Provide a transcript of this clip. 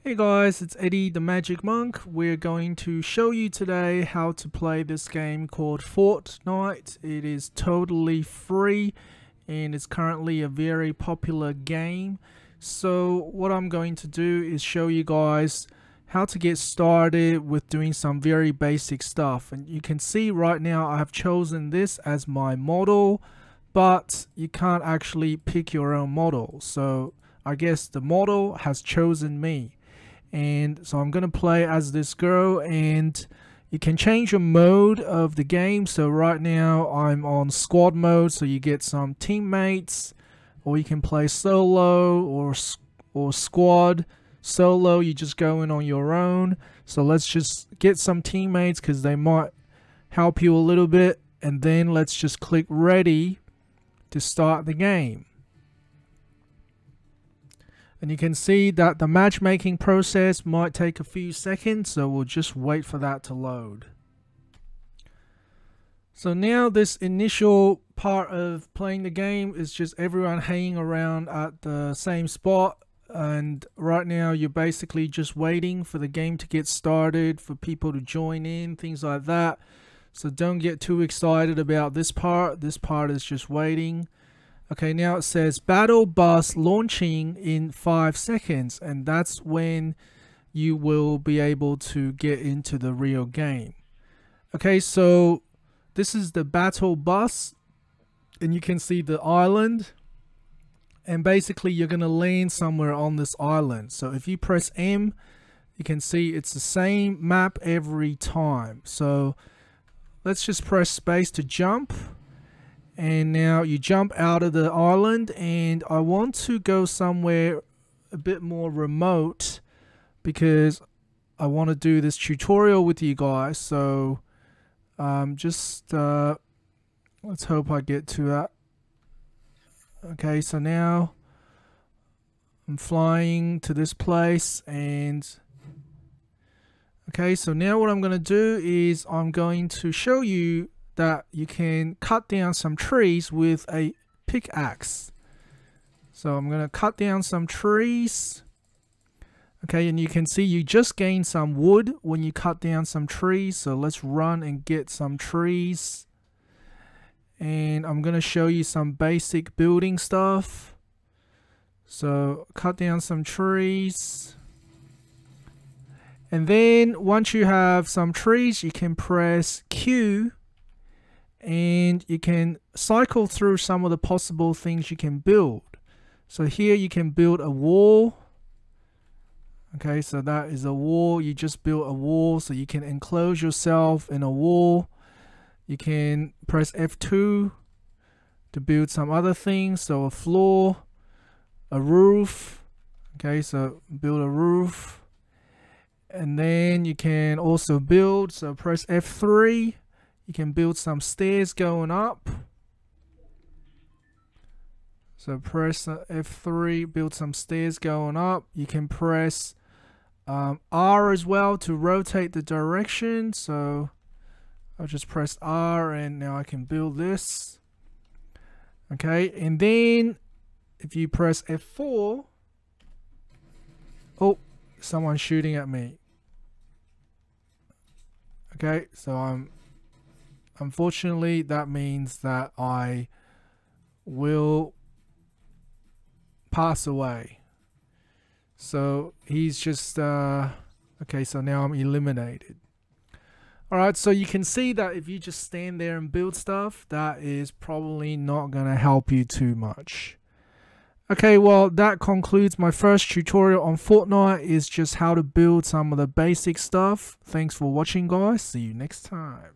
Hey guys, it's Eddie the Magic Monk. We're going to show you today how to play this game called Fortnite. It is totally free and it's currently a very popular game. So what I'm going to do is show you guys how to get started with doing some very basic stuff. And you can see right now I have chosen this as my model, but you can't actually pick your own model. So I guess the model has chosen me. And so I'm going to play as this girl, and you can change your mode of the game. So right now I'm on squad mode, so you get some teammates, or you can play solo or squad. Solo, you just go in on your own. So let's just get some teammates because they might help you a little bit, and then let's just click ready to start the game. And you can see that the matchmaking process might take a few seconds, so we'll just wait for that to load. So now this initial part of playing the game is just everyone hanging around at the same spot, and right now you're basically just waiting for the game to get started, for people to join in, things like that. So don't get too excited about this part. This part is just waiting. Okay, now it says battle bus launching in 5 seconds, and that's when you will be able to get into the real game. Okay, so this is the battle bus, and you can see the island, and basically you're going to land somewhere on this island. So if you press M, you can see it's the same map every time. So let's just press space to jump. And now you jump out of the island, and I want to go somewhere a bit more remote because I want to do this tutorial with you guys. So let's hope I get to that. Okay, so now I'm flying to this place, and okay, so now what I'm going to do is I'm going to show you that you can cut down some trees with a pickaxe. So I'm going to cut down some trees. Okay, and you can see you just gain some wood when you cut down some trees. So let's run and get some trees. And I'm going to show you some basic building stuff. So cut down some trees. And then once you have some trees, you can press Q. And you can cycle through some of the possible things you can build. So here you can build a wall. Okay, so that is a wall. You just built a wall, so you can enclose yourself in a wall. You can press F2 to build some other things. So a floor, a roof. Okay, so build a roof. And then you can also build, so press F3. You can build some stairs going up. So press F3, build some stairs going up. You can press R as well to rotate the direction. So I'll just press R, and now I can build this. Okay, and then if you press F4, oh, someone's shooting at me. Okay, so unfortunately, that means that I will pass away. So he's just okay, so now I'm eliminated. Alright, so you can see that if you just stand there and build stuff, that is probably not going to help you too much. Okay, well, that concludes my first tutorial on Fortnite. Is just how to build some of the basic stuff. Thanks for watching, guys. See you next time.